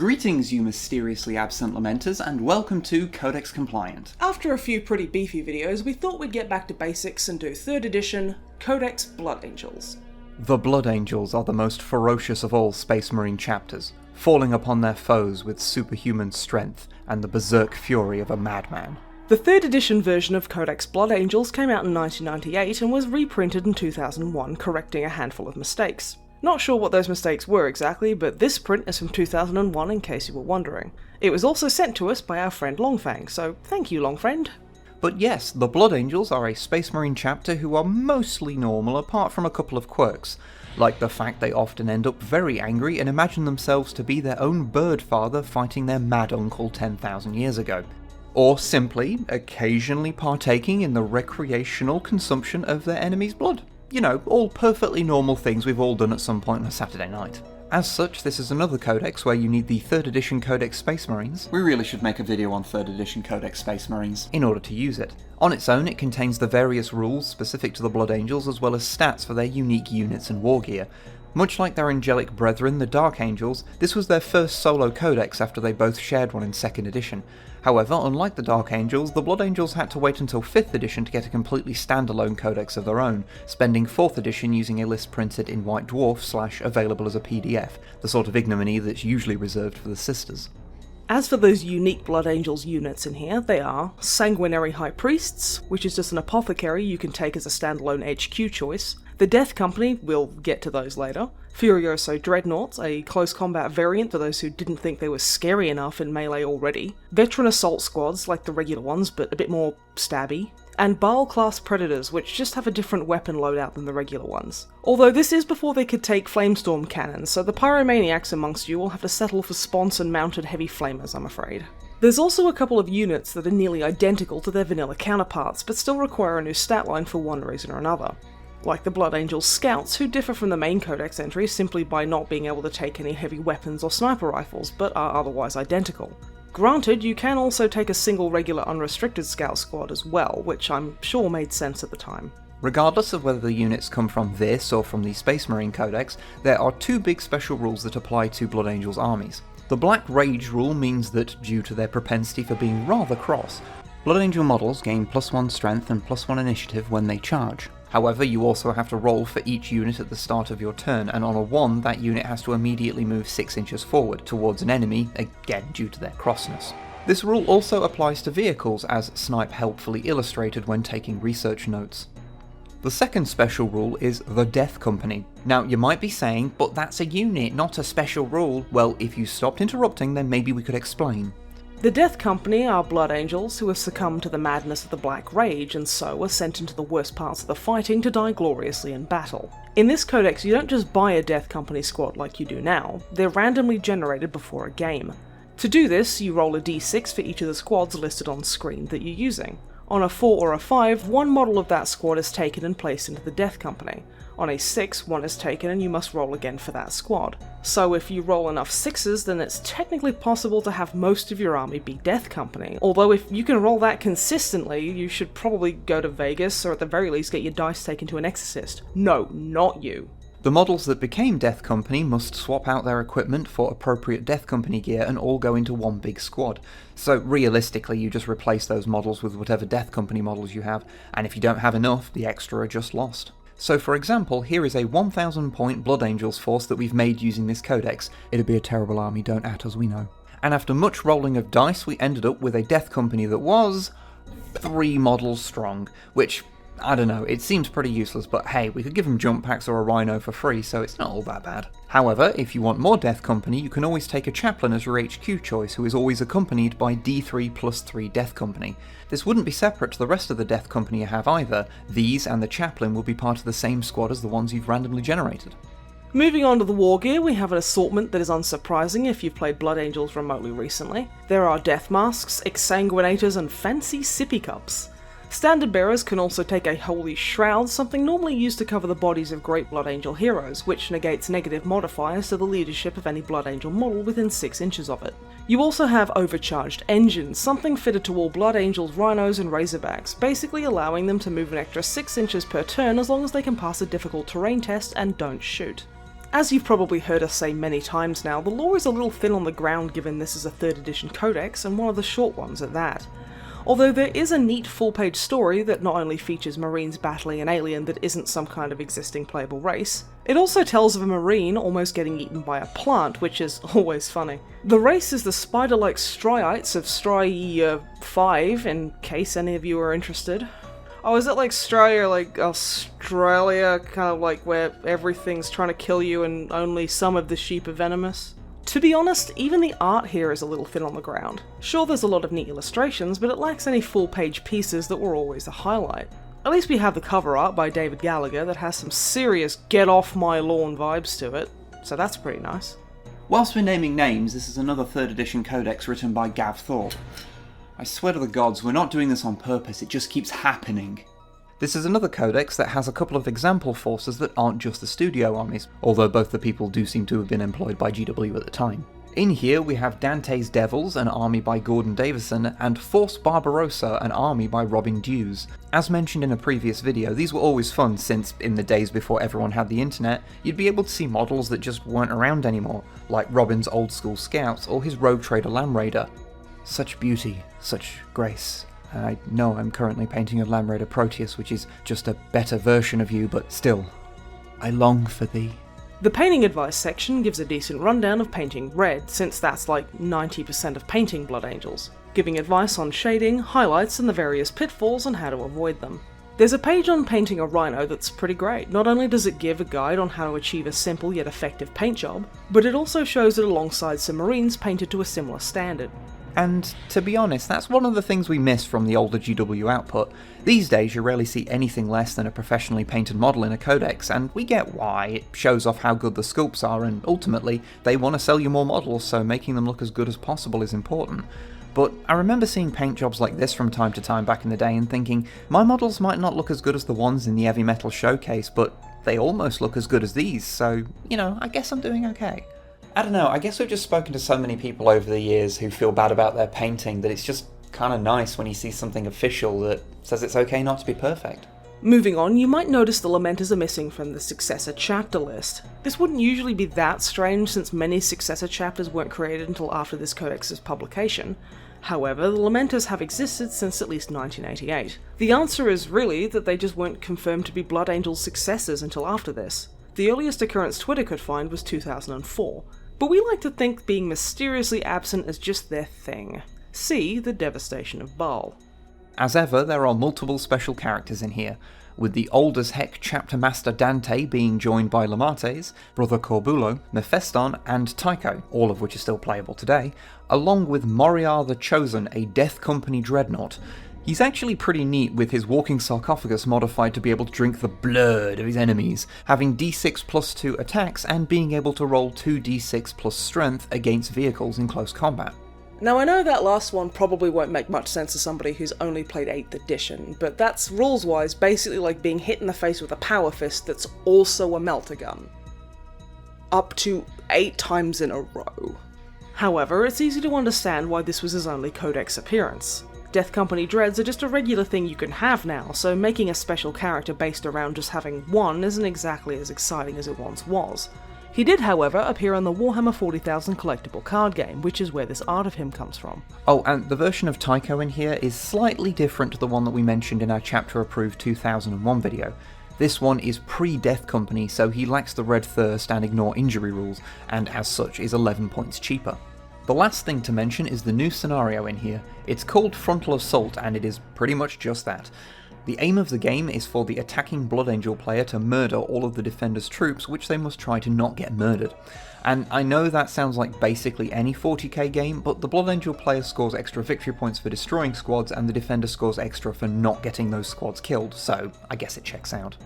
Greetings, you mysteriously absent lamenters, and welcome to Codex Compliant. After a few pretty beefy videos, we thought we'd get back to basics and do 3rd edition Codex Blood Angels. The Blood Angels are the most ferocious of all Space Marine chapters, falling upon their foes with superhuman strength and the berserk fury of a madman. The 3rd edition version of Codex Blood Angels came out in 1998 and was reprinted in 2001, correcting a handful of mistakes. Not sure what those mistakes were exactly, but this print is from 2001 in case you were wondering. It was also sent to us by our friend Longfang, so thank you, Longfriend. But yes, the Blood Angels are a Space Marine chapter who are mostly normal apart from a couple of quirks, like the fact they often end up very angry and imagine themselves to be their own bird father fighting their mad uncle 10,000 years ago. Or simply, occasionally partaking in the recreational consumption of their enemy's blood. You know, all perfectly normal things we've all done at some point on a Saturday night. As such, this is another codex where you need the 3rd edition Codex Space Marines. We really should make a video on 3rd edition Codex Space Marines in order to use it. On its own, it contains the various rules specific to the Blood Angels as well as stats for their unique units and wargear. Much like their angelic brethren, the Dark Angels, this was their first solo codex after they both shared one in 2nd edition. However, unlike the Dark Angels, the Blood Angels had to wait until 5th edition to get a completely standalone codex of their own, spending 4th edition using a list printed in White Dwarf / available as a PDF, the sort of ignominy that's usually reserved for the sisters. As for those unique Blood Angels units in here, they are Sanguinary High Priests, which is just an apothecary you can take as a standalone HQ choice. The Death Company, we'll get to those later. Furioso Dreadnoughts, a close combat variant for those who didn't think they were scary enough in melee already. Veteran Assault Squads, like the regular ones, but a bit more stabby. And Baal-class Predators, which just have a different weapon loadout than the regular ones. Although this is before they could take Flamestorm cannons, so the Pyromaniacs amongst you will have to settle for sponce and mounted heavy flamers, I'm afraid. There's also a couple of units that are nearly identical to their vanilla counterparts, but still require a new stat line for one reason or another. Like the Blood Angels Scouts, who differ from the main codex entry simply by not being able to take any heavy weapons or sniper rifles, but are otherwise identical. Granted, you can also take a single regular unrestricted scout squad as well, which I'm sure made sense at the time. Regardless of whether the units come from this or from the Space Marine Codex, there are two big special rules that apply to Blood Angels armies. The Black Rage rule means that, due to their propensity for being rather cross, Blood Angel models gain +1 strength and +1 initiative when they charge. However, you also have to roll for each unit at the start of your turn, and on a 1, that unit has to immediately move 6 inches forward towards an enemy, again due to their crossness. This rule also applies to vehicles, as Snipe helpfully illustrated when taking research notes. The second special rule is the Death Company. Now, you might be saying, but that's a unit, not a special rule. Well, if you stopped interrupting, then maybe we could explain. The Death Company are Blood Angels who have succumbed to the madness of the Black Rage and so are sent into the worst parts of the fighting to die gloriously in battle. In this codex, you don't just buy a Death Company squad like you do now, they're randomly generated before a game. To do this, you roll a d6 for each of the squads listed on screen that you're using. On a 4 or a 5, one model of that squad is taken and placed into the Death Company. On a 6, one is taken and you must roll again for that squad. So if you roll enough 6s, then it's technically possible to have most of your army be Death Company. Although if you can roll that consistently, you should probably go to Vegas, or at the very least get your dice taken to an exorcist. No, not you. The models that became Death Company must swap out their equipment for appropriate Death Company gear and all go into one big squad. So realistically, you just replace those models with whatever Death Company models you have, and if you don't have enough, the extra are just lost. So for example, here is a 1000 point Blood Angels force that we've made using this codex. It'd be a terrible army, don't at us, we know. And after much rolling of dice, we ended up with a Death Company that was 3 models strong, which, I don't know, it seems pretty useless, but hey, we could give them jump packs or a rhino for free, so it's not all that bad. However, if you want more Death Company, you can always take a chaplain as your HQ choice, who is always accompanied by D3 plus 3 Death Company. This wouldn't be separate to the rest of the Death Company you have either. These and the chaplain will be part of the same squad as the ones you've randomly generated. Moving on to the Wargear, we have an assortment that is unsurprising if you've played Blood Angels remotely recently. There are Death Masks, Exsanguinators, and fancy sippy cups. Standard bearers can also take a Holy Shroud, something normally used to cover the bodies of Great Blood Angel heroes, which negates negative modifiers to the leadership of any Blood Angel model within 6 inches of it. You also have Overcharged Engines, something fitted to all Blood Angels, Rhinos, and Razorbacks, basically allowing them to move an extra 6 inches per turn as long as they can pass a difficult terrain test and don't shoot. As you've probably heard us say many times now, the lore is a little thin on the ground given this is a 3rd edition codex, and one of the short ones at that. Although there is a neat full-page story that not only features Marines battling an alien that isn't some kind of existing playable race, it also tells of a Marine almost getting eaten by a plant, which is always funny. The race is the spider-like Stryites of Stry 5, in case any of you are interested. Oh, is it like Australia, like Australia, kind of like where everything's trying to kill you and only some of the sheep are venomous? To be honest, even the art here is a little thin on the ground. Sure, there's a lot of neat illustrations, but it lacks any full-page pieces that were always a highlight. At least we have the cover art by David Gallagher that has some serious get-off-my-lawn vibes to it, so that's pretty nice. Whilst we're naming names, this is another 3rd edition codex written by Gav Thorpe. I swear to the gods, we're not doing this on purpose, it just keeps happening. This is another codex that has a couple of example forces that aren't just the studio armies, although both the people do seem to have been employed by GW at the time. In here we have Dante's Devils, an army by Gordon Davison, and Force Barbarossa, an army by Robin Dews. As mentioned in a previous video, these were always fun since, in the days before everyone had the internet, you'd be able to see models that just weren't around anymore, like Robin's old school scouts or his Rogue Trader Lamb Raider. Such beauty, such grace. I know I'm currently painting a Lamb Raider Proteus, which is just a better version of you, but still, I long for thee. The painting advice section gives a decent rundown of painting red, since that's like 90% of painting Blood Angels, giving advice on shading, highlights, and the various pitfalls and how to avoid them. There's a page on painting a rhino that's pretty great. Not only does it give a guide on how to achieve a simple yet effective paint job, but it also shows it alongside some Marines painted to a similar standard. And to be honest, that's one of the things we miss from the older GW output. These days you rarely see anything less than a professionally painted model in a codex, and we get why. It shows off how good the sculpts are, and ultimately they want to sell you more models, so making them look as good as possible is important. But I remember seeing paint jobs like this from time to time back in the day and thinking, my models might not look as good as the ones in the Heavy Metal showcase, but they almost look as good as these, so, you know, I guess I'm doing okay. I don't know, I guess we've just spoken to so many people over the years who feel bad about their painting that it's just kind of nice when you see something official that says it's okay not to be perfect. Moving on, you might notice the Lamenters are missing from the Successor chapter list. This wouldn't usually be that strange since many Successor chapters weren't created until after this codex's publication. However, the Lamenters have existed since at least 1988. The answer is really that they just weren't confirmed to be Blood Angels' successors until after this. The earliest occurrence Twitter could find was 2004. But we like to think being mysteriously absent is just their thing. See the Devastation of Baal. As ever, there are multiple special characters in here, with the old as heck chapter master Dante being joined by Lamates, brother Corbulo, Mephiston, and Tycho, all of which are still playable today, along with Moriar the Chosen, a Death Company dreadnought. He's actually pretty neat with his walking sarcophagus modified to be able to drink the blood of his enemies, having d6 plus 2 attacks and being able to roll 2d6 plus strength against vehicles in close combat. Now I know that last one probably won't make much sense to somebody who's only played 8th edition, but that's rules-wise basically like being hit in the face with a power fist that's also a melter gun. Up to 8 times in a row. However, it's easy to understand why this was his only codex appearance. Death Company dreads are just a regular thing you can have now, so making a special character based around just having one isn't exactly as exciting as it once was. He did, however, appear on the Warhammer 40,000 collectible card game, which is where this art of him comes from. Oh, and the version of Tycho in here is slightly different to the one that we mentioned in our chapter-approved 2001 video. This one is pre-Death Company, so he lacks the Red Thirst and Ignore Injury rules, and as such is 11 points cheaper. The last thing to mention is the new scenario in here. It's called Frontal Assault, and it is pretty much just that. The aim of the game is for the attacking Blood Angel player to murder all of the defender's troops, which they must try to not get murdered. And I know that sounds like basically any 40k game, but the Blood Angel player scores extra victory points for destroying squads, and the defender scores extra for not getting those squads killed, so I guess it checks out.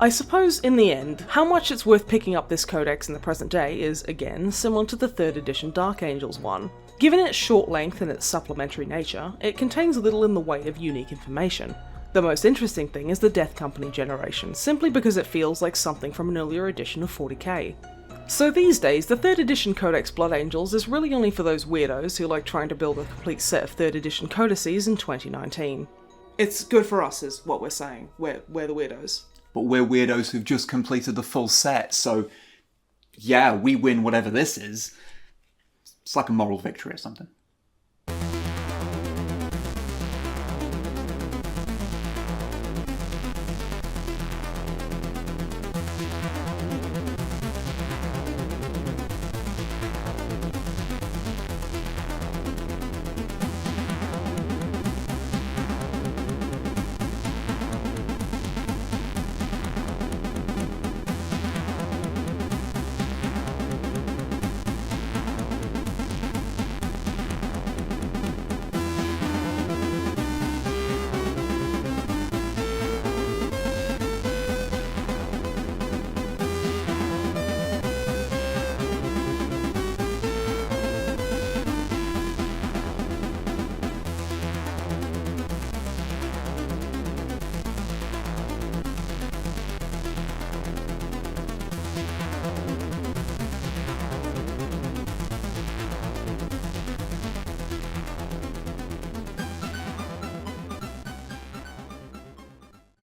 I suppose, in the end, how much it's worth picking up this codex in the present day is, again, similar to the 3rd edition Dark Angels one. Given its short length and its supplementary nature, it contains little in the way of unique information. The most interesting thing is the Death Company generation, simply because it feels like something from an earlier edition of 40k. So these days, the 3rd edition Codex Blood Angels is really only for those weirdos who like trying to build a complete set of 3rd edition codices in 2019. It's good for us, is what we're saying. We're the weirdos. But we're weirdos who've just completed the full set, so yeah, we win whatever this is. It's like a moral victory or something.